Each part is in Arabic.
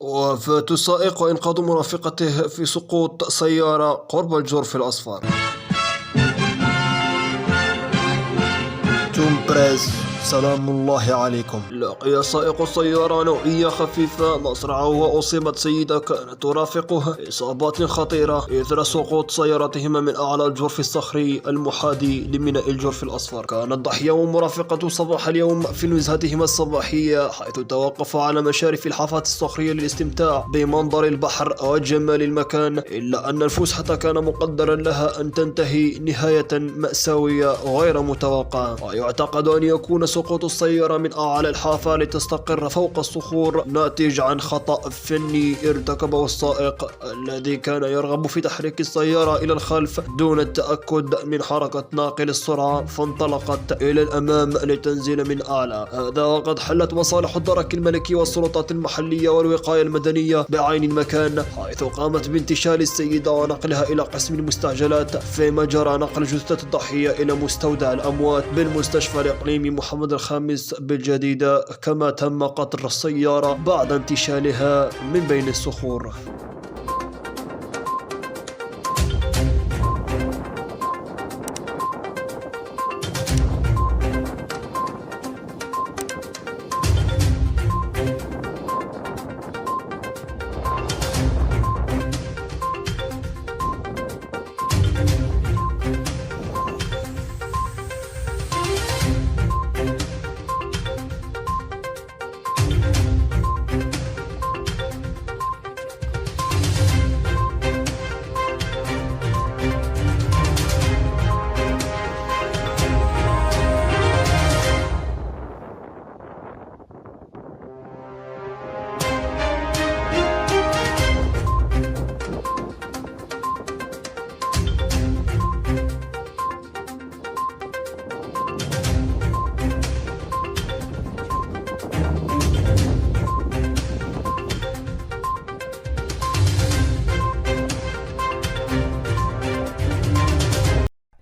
وفاة السائق وإنقاذ مرافقته في سقوط سيارة قرب الجرف الأصفر. توم بريس سلام الله عليكم. لقي سائق السيارة نوعية خفيفة مصرعه وأصيبت سيدة كانت ترافقه إصابات خطيرة إثر سقوط سيارتهما من أعلى الجرف الصخري المحاذي لميناء الجرف الأصفر. كان الضحية ومرافقته صباح اليوم في نزهتهما الصباحية، حيث توقفا على مشارف الحافات الصخرية للاستمتاع بمنظر البحر وجمال المكان، إلا أن الفسحة كان مقدرا لها أن تنتهي نهاية مأساوية غير متوقعة. ويعتقد أن يكون سقوط السيارة من أعلى الحافة لتستقر فوق الصخور ناتج عن خطأ فني ارتكبه السائق الذي كان يرغب في تحريك السيارة إلى الخلف دون التأكد من حركة ناقل السرعة، فانطلقت إلى الأمام لتنزل من أعلى. هذا وقد حلت مصالح الدرك الملكي والسلطات المحلية والوقاية المدنية بعين المكان، حيث قامت بانتشال السيدة ونقلها إلى قسم المستعجلات، فيما جرى نقل جثة الضحية إلى مستودع الأموات بالمستشفى الإقليمي محمد الخامس بالجديدة، كما تم قطر السيارة بعد انتشالها من بين الصخور.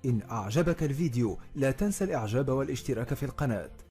إن أعجبك الفيديو لا تنسى الإعجاب والاشتراك في القناة.